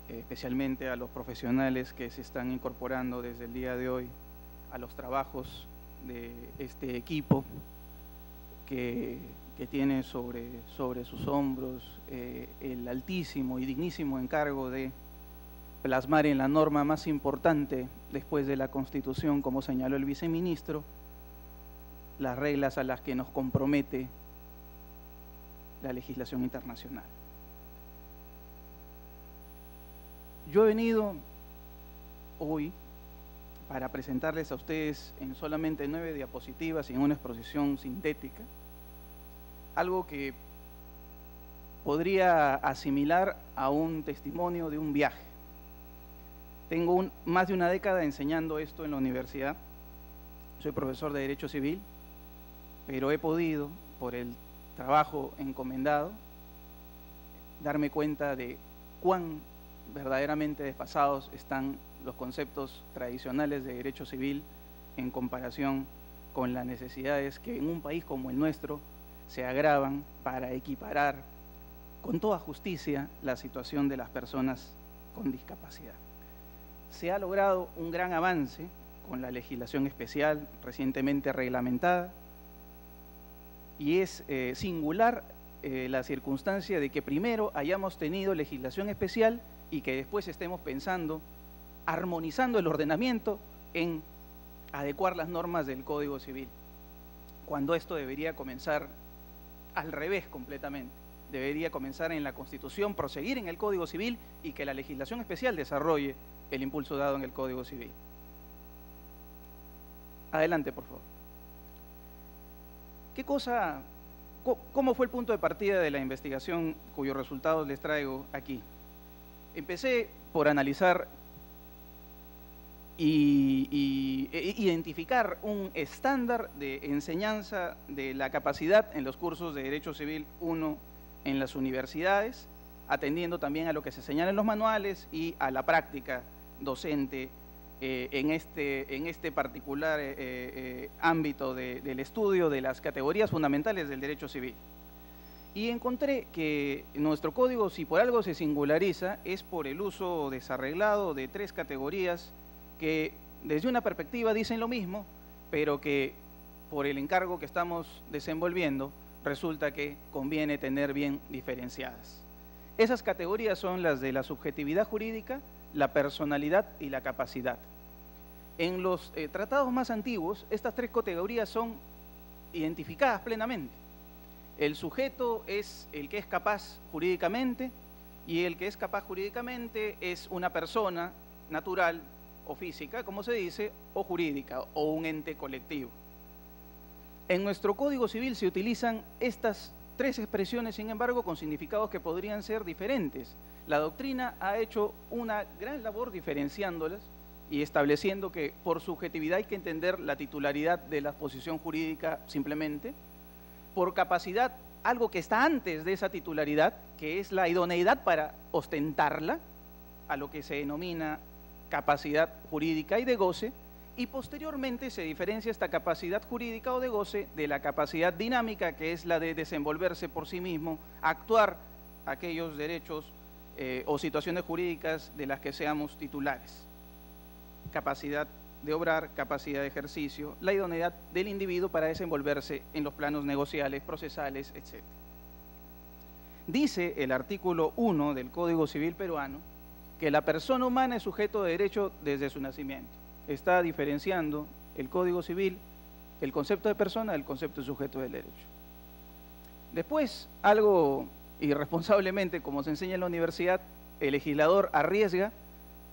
especialmente a los profesionales que se están incorporando desde el día de hoy a los trabajos de este equipo que tiene sobre sus hombros el altísimo y dignísimo encargo de plasmar en la norma más importante después de la Constitución, como señaló el viceministro, las reglas a las que nos compromete la legislación internacional. Yo he venido hoy para presentarles a ustedes en solamente 9 diapositivas y en una exposición sintética, algo que podría asimilar a un testimonio de un viaje. Tengo más de una década enseñando esto en la universidad, soy profesor de Derecho Civil, pero he podido, por el trabajo encomendado, darme cuenta de cuán verdaderamente desfasados están los conceptos tradicionales de derecho civil en comparación con las necesidades que en un país como el nuestro se agravan para equiparar con toda justicia la situación de las personas con discapacidad. Se ha logrado un gran avance con la legislación especial recientemente reglamentada y es singular la circunstancia de que primero hayamos tenido legislación especial y que después estemos pensando, armonizando el ordenamiento en adecuar las normas del Código Civil, cuando esto debería comenzar al revés completamente. Debería comenzar en la Constitución, proseguir en el Código Civil y que la legislación especial desarrolle el impulso dado en el Código Civil. Adelante, por favor. ¿Cómo fue el punto de partida de la investigación cuyos resultados les traigo aquí? Empecé por analizar y identificar un estándar de enseñanza de la capacidad en los cursos de Derecho Civil 1 en las universidades, atendiendo también a lo que se señala en los manuales y a la práctica docente en este particular ámbito del estudio de las categorías fundamentales del derecho civil. Y encontré que nuestro código, si por algo se singulariza, es por el uso desarreglado de 3 categorías que desde una perspectiva dicen lo mismo, pero que por el encargo que estamos desenvolviendo, resulta que conviene tener bien diferenciadas. Esas categorías son las de la subjetividad jurídica, la personalidad y la capacidad. En los tratados más antiguos, estas 3 categorías son identificadas plenamente. El sujeto es el que es capaz jurídicamente y el que es capaz jurídicamente es una persona natural o física, como se dice, o jurídica o un ente colectivo. En nuestro Código Civil se utilizan estas 3 expresiones, sin embargo, con significados que podrían ser diferentes. La doctrina ha hecho una gran labor diferenciándolas y estableciendo que por subjetividad hay que entender la titularidad de la posición jurídica simplemente, por capacidad, algo que está antes de esa titularidad, que es la idoneidad para ostentarla, a lo que se denomina capacidad jurídica y de goce, y posteriormente se diferencia esta capacidad jurídica o de goce de la capacidad dinámica, que es la de desenvolverse por sí mismo, actuar aquellos derechos o situaciones jurídicas de las que seamos titulares. Capacidad de obrar, capacidad de ejercicio, la idoneidad del individuo para desenvolverse en los planos negociales, procesales, etc. Dice el artículo 1 del Código Civil peruano que la persona humana es sujeto de derecho desde su nacimiento. Está diferenciando el Código Civil el concepto de persona del concepto de sujeto del derecho. Después, algo irresponsablemente, como se enseña en la universidad, el legislador arriesga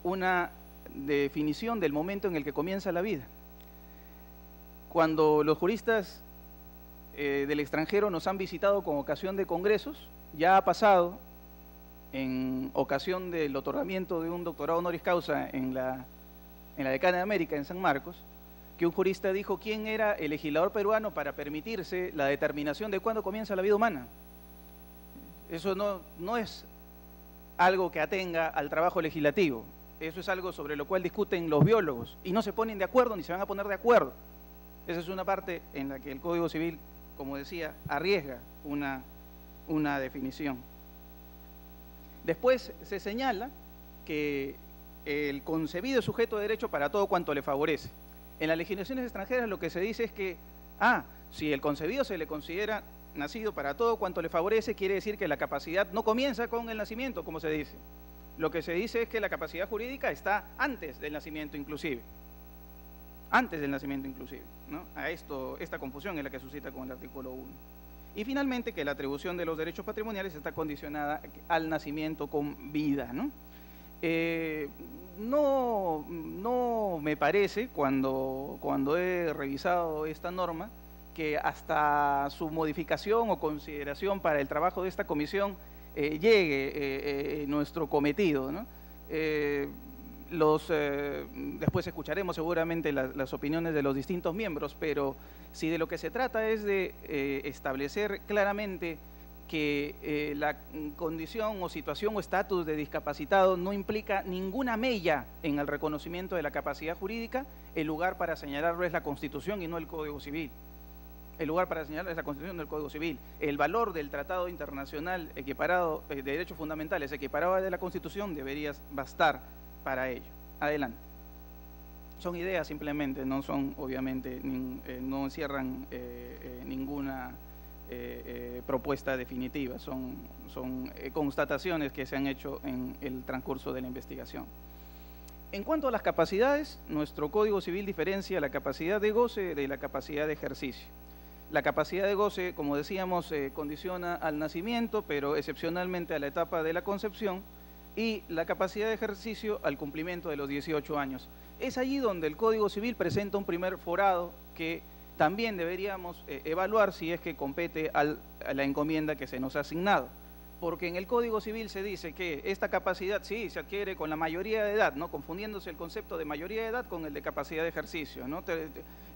una definición del momento en el que comienza la vida. Cuando los juristas del extranjero nos han visitado con ocasión de congresos, ya ha pasado en ocasión del otorgamiento de un doctorado honoris causa en la Decana de América, en San Marcos, que un jurista dijo quién era el legislador peruano para permitirse la determinación de cuándo comienza la vida humana. Eso no es algo que atenga al trabajo legislativo, eso es algo sobre lo cual discuten los biólogos y no se ponen de acuerdo ni se van a poner de acuerdo. Esa es una parte en la que el Código Civil, como decía, arriesga una definición. Después se señala que el concebido es sujeto de derecho para todo cuanto le favorece. En las legislaciones extranjeras lo que se dice es que, si el concebido se le considera nacido para todo cuanto le favorece, quiere decir que la capacidad no comienza con el nacimiento, como se dice. Lo que se dice es que la capacidad jurídica está antes del nacimiento inclusive. Antes del nacimiento inclusive, ¿no? Esta confusión es la que suscita con el artículo 1. Y finalmente que la atribución de los derechos patrimoniales está condicionada al nacimiento con vida, ¿no? No me parece, cuando he revisado esta norma, que hasta su modificación o consideración para el trabajo de esta comisión llegue nuestro cometido, ¿no? Después escucharemos seguramente las opiniones de los distintos miembros, pero si de lo que se trata es de establecer claramente que la condición o situación o estatus de discapacitado no implica ninguna mella en el reconocimiento de la capacidad jurídica, el lugar para señalarlo es la Constitución y no el Código Civil. El lugar para señalarlo es la Constitución y no el Código Civil. El valor del Tratado Internacional equiparado de Derechos Fundamentales equiparado de la Constitución debería bastar para ello. Adelante. Son ideas simplemente, no son obviamente, no encierran ninguna propuesta definitiva, son constataciones que se han hecho en el transcurso de la investigación. En cuanto a las capacidades, nuestro Código Civil diferencia la capacidad de goce de la capacidad de ejercicio. La capacidad de goce, como decíamos, condiciona al nacimiento, pero excepcionalmente a la etapa de la concepción, y la capacidad de ejercicio al cumplimiento de los 18 años. Es allí donde el Código Civil presenta un primer forado que también deberíamos evaluar si es que compete a la encomienda que se nos ha asignado. Porque en el Código Civil se dice que esta capacidad sí se adquiere con la mayoría de edad, ¿no? Confundiéndose el concepto de mayoría de edad con el de capacidad de ejercicio, ¿no?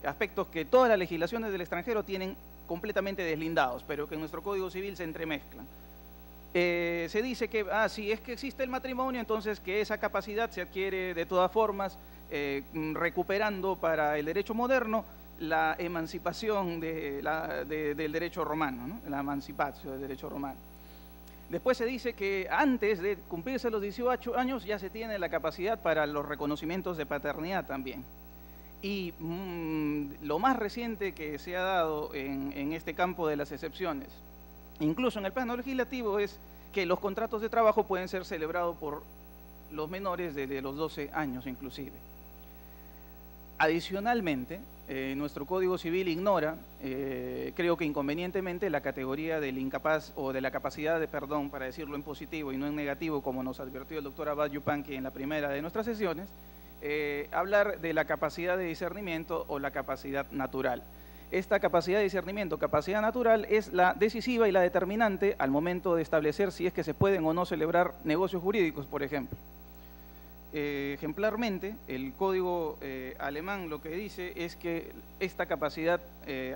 Aspectos que todas las legislaciones del extranjero tienen completamente deslindados, pero que en nuestro Código Civil se entremezclan. Se dice que si es que existe el matrimonio, entonces que esa capacidad se adquiere de todas formas, recuperando para el derecho moderno la emancipación del derecho romano, ¿no? La emancipación del derecho romano. Después se dice que antes de cumplirse los 18 años ya se tiene la capacidad para los reconocimientos de paternidad también. Y lo más reciente que se ha dado en este campo de las excepciones, incluso en el plano legislativo, es que los contratos de trabajo pueden ser celebrados por los menores desde los 12 años inclusive. Adicionalmente, nuestro Código Civil ignora, creo que inconvenientemente, la categoría del incapaz o de la capacidad de perdón, para decirlo en positivo y no en negativo, como nos advirtió el doctor Abad Yupanqui en la primera de nuestras sesiones, hablar de la capacidad de discernimiento o la capacidad natural. Esta capacidad de discernimiento, capacidad natural, es la decisiva y la determinante al momento de establecer si es que se pueden o no celebrar negocios jurídicos, por ejemplo. Ejemplarmente, el código alemán lo que dice es que esta capacidad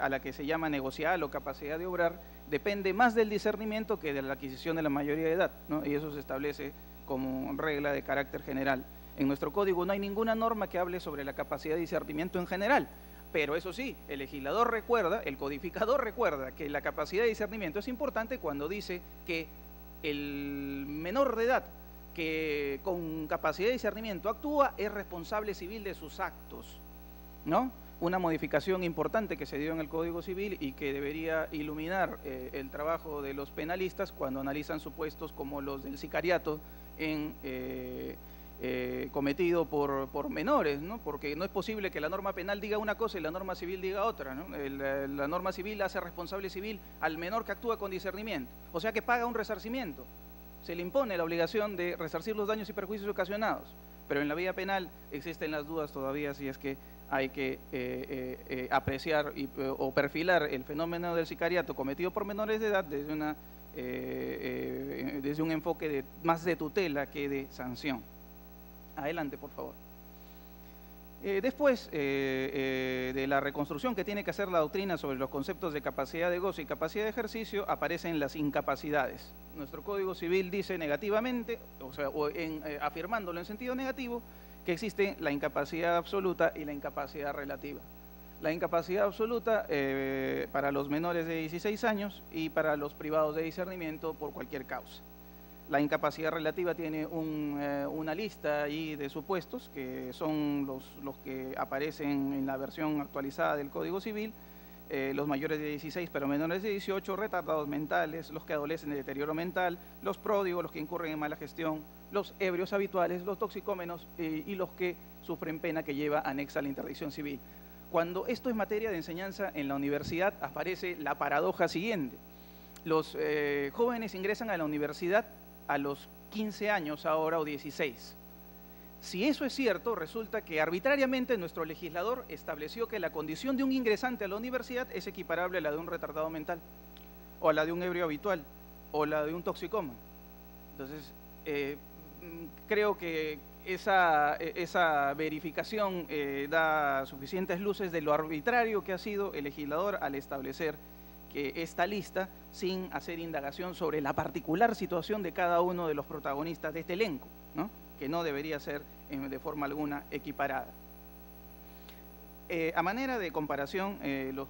a la que se llama negocial o capacidad de obrar depende más del discernimiento que de la adquisición de la mayoría de edad, ¿no? Y eso se establece como regla de carácter general. En nuestro código no hay ninguna norma que hable sobre la capacidad de discernimiento en general, pero eso sí, el legislador recuerda, el codificador recuerda que la capacidad de discernimiento es importante cuando dice que el menor de edad que con capacidad de discernimiento actúa es responsable civil de sus actos, ¿no? Una modificación importante que se dio en el Código Civil y que debería iluminar el trabajo de los penalistas cuando analizan supuestos como los del sicariato cometido por menores, ¿no? Porque no es posible que la norma penal diga una cosa y la norma civil diga otra, ¿no? La norma civil hace responsable civil al menor que actúa con discernimiento, o sea que paga un resarcimiento. Se le impone la obligación de resarcir los daños y perjuicios ocasionados, pero en la vía penal existen las dudas todavía si es que hay que apreciar o perfilar el fenómeno del sicariato cometido por menores de edad desde un enfoque más de tutela que de sanción. Adelante, por favor. Después de la reconstrucción que tiene que hacer la doctrina sobre los conceptos de capacidad de goce y capacidad de ejercicio, aparecen las incapacidades. Nuestro Código Civil dice negativamente, afirmándolo en sentido negativo, que existe la incapacidad absoluta y la incapacidad relativa. La incapacidad absoluta para los menores de 16 años y para los privados de discernimiento por cualquier causa. La incapacidad relativa tiene una lista ahí de supuestos que son los que aparecen en la versión actualizada del Código Civil, los mayores de 16 pero menores de 18, retardados mentales, los que adolecen de deterioro mental, los pródigos, los que incurren en mala gestión, los ebrios habituales, los toxicómenos y los que sufren pena que lleva anexa la interdicción civil. Cuando esto es materia de enseñanza en la universidad, aparece la paradoja siguiente. Los jóvenes ingresan a la universidad a los 15 años ahora o 16. Si eso es cierto, resulta que arbitrariamente nuestro legislador estableció que la condición de un ingresante a la universidad es equiparable a la de un retardado mental, o a la de un ebrio habitual, o la de un toxicómano. Entonces, creo que esa verificación da suficientes luces de lo arbitrario que ha sido el legislador al establecer que esta lista, sin hacer indagación sobre la particular situación de cada uno de los protagonistas de este elenco, ¿no? Que no debería ser de forma alguna equiparada. A manera de comparación,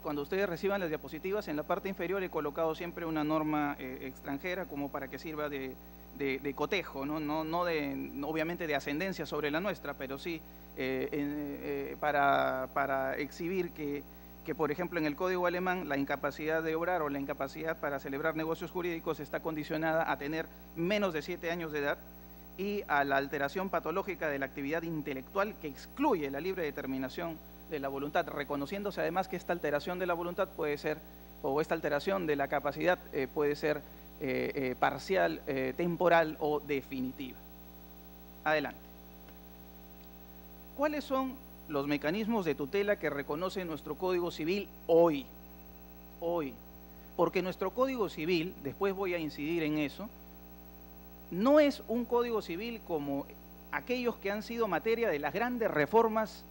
cuando ustedes reciban las diapositivas, en la parte inferior he colocado siempre una norma extranjera como para que sirva de cotejo, ¿no? Obviamente de ascendencia sobre la nuestra, pero sí para exhibir que, por ejemplo, en el Código alemán la incapacidad de obrar o la incapacidad para celebrar negocios jurídicos está condicionada a tener menos de 7 años de edad y a la alteración patológica de la actividad intelectual que excluye la libre determinación de la voluntad, reconociéndose además que esta alteración de la voluntad puede ser, o esta alteración de la capacidad puede ser parcial, temporal o definitiva. Adelante. ¿Cuáles son los mecanismos de tutela que reconoce nuestro Código Civil hoy? Hoy. Porque nuestro Código Civil, después voy a incidir en eso, no es un Código Civil como aquellos que han sido materia de las grandes reformas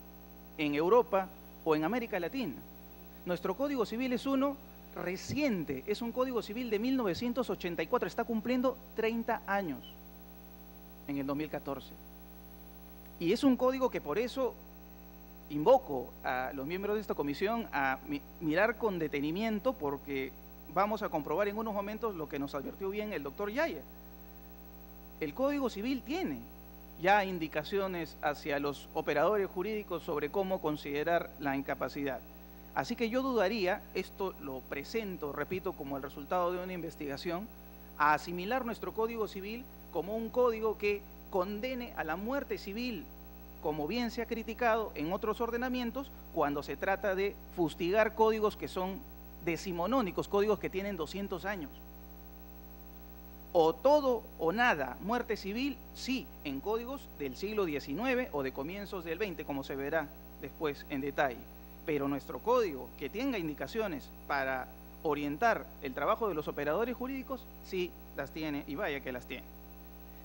en Europa o en América Latina. Nuestro Código Civil es uno reciente, es un Código Civil de 1984, está cumpliendo 30 años en el 2014. Y es un código que por eso invoco a los miembros de esta comisión a mirar con detenimiento, porque vamos a comprobar en unos momentos lo que nos advirtió bien el doctor Yaya. El Código Civil tiene ya indicaciones hacia los operadores jurídicos sobre cómo considerar la incapacidad. Así que yo dudaría, esto lo presento, repito, como el resultado de una investigación, a asimilar nuestro Código Civil como un código que condene a la muerte civil, como bien se ha criticado en otros ordenamientos, cuando se trata de fustigar códigos que son decimonónicos, códigos que tienen 200 años. O todo o nada, muerte civil, sí, en códigos del siglo XIX o de comienzos del XX, como se verá después en detalle. Pero nuestro código, que tenga indicaciones para orientar el trabajo de los operadores jurídicos, sí las tiene, y vaya que las tiene.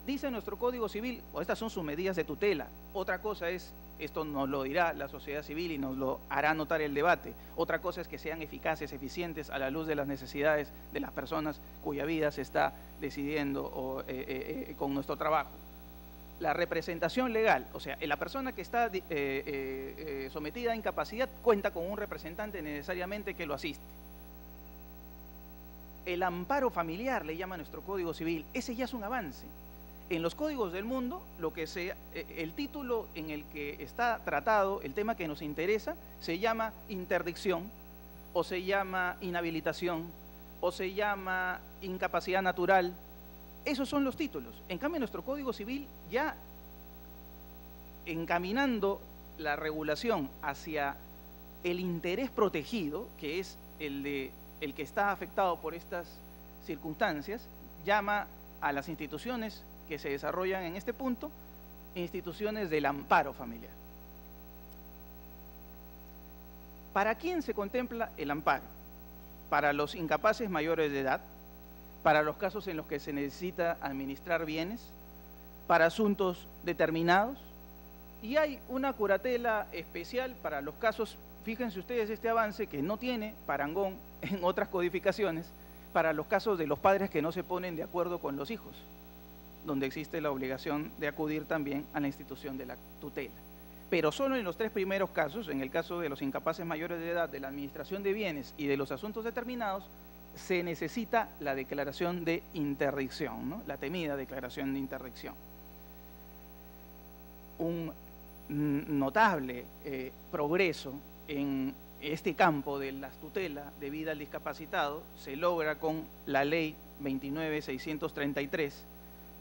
Dice nuestro Código Civil, o estas son sus medidas de tutela. Otra cosa es, esto nos lo dirá la sociedad civil y nos lo hará notar el debate. Otra cosa es que sean eficaces, eficientes a la luz de las necesidades de las personas cuya vida se está decidiendo con nuestro trabajo. La representación legal, o sea, la persona que está sometida a incapacidad cuenta con un representante necesariamente que lo asiste. El amparo familiar, le llama nuestro Código Civil, ese ya es un avance. En los códigos del mundo, el título en el que está tratado el tema que nos interesa se llama interdicción, o se llama inhabilitación, o se llama incapacidad natural. Esos son los títulos. En cambio, nuestro Código Civil, ya encaminando la regulación hacia el interés protegido, que es el que está afectado por estas circunstancias, llama a las instituciones que se desarrollan en este punto instituciones del amparo familiar. ¿Para quién se contempla el amparo? Para los incapaces mayores de edad, para los casos en los que se necesita administrar bienes, para asuntos determinados, y hay una curatela especial para los casos, fíjense ustedes este avance que no tiene parangón en otras codificaciones, para los casos de los padres que no se ponen de acuerdo con los hijos, donde existe la obligación de acudir también a la institución de la tutela. Pero solo en los 3 primeros casos, en el caso de los incapaces mayores de edad, de la administración de bienes y de los asuntos determinados, se necesita la declaración de interdicción, ¿no? La temida declaración de interdicción. Un notable progreso en este campo de las tutelas de vida al discapacitado se logra con la ley 29.633,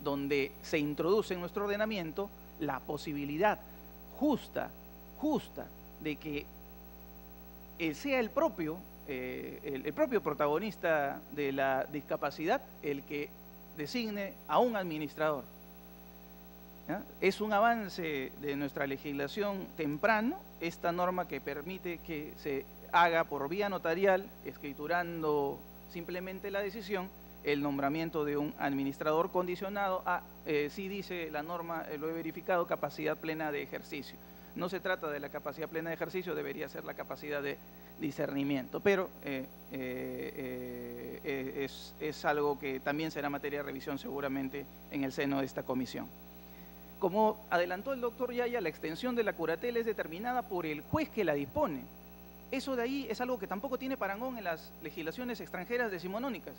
donde se introduce en nuestro ordenamiento la posibilidad justa de que sea el propio protagonista de la discapacidad el que designe a un administrador. ¿Ya? Es un avance de nuestra legislación temprano, esta norma que permite que se haga por vía notarial, escriturando simplemente la decisión, el nombramiento de un administrador condicionado a, sí dice la norma, lo he verificado, capacidad plena de ejercicio. No se trata de la capacidad plena de ejercicio, debería ser la capacidad de discernimiento, pero es algo que también será materia de revisión seguramente en el seno de esta comisión. Como adelantó el doctor Yaya, la extensión de la curatela es determinada por el juez que la dispone. Eso de ahí es algo que tampoco tiene parangón en las legislaciones extranjeras decimonónicas.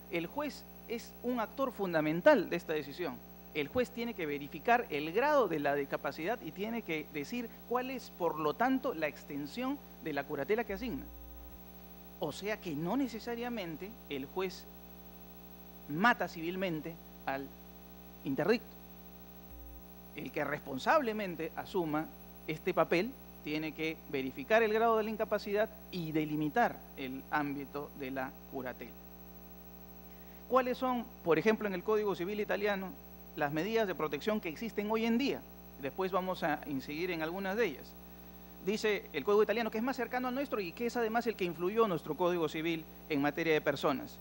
El juez es un actor fundamental de esta decisión. El juez tiene que verificar el grado de la discapacidad y tiene que decir cuál es, por lo tanto, la extensión de la curatela que asigna. O sea que no necesariamente el juez mata civilmente al interdicto. El que responsablemente asuma este papel tiene que verificar el grado de la incapacidad y delimitar el ámbito de la curatela. ¿Cuáles son, por ejemplo, en el Código Civil italiano, las medidas de protección que existen hoy en día? Después vamos a incidir en algunas de ellas. Dice el Código italiano, que es más cercano al nuestro y que es además el que influyó nuestro Código Civil en materia de personas.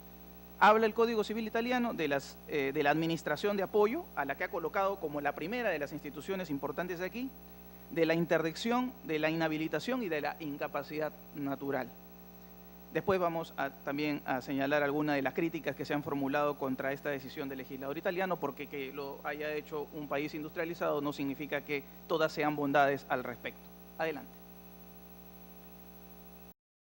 Habla el Código Civil italiano de la administración de apoyo, a la que ha colocado como la primera de las instituciones importantes de aquí, de la interdicción, de la inhabilitación y de la incapacidad natural. Después vamos también a señalar algunas de las críticas que se han formulado contra esta decisión del legislador italiano, porque que lo haya hecho un país industrializado no significa que todas sean bondades al respecto. Adelante.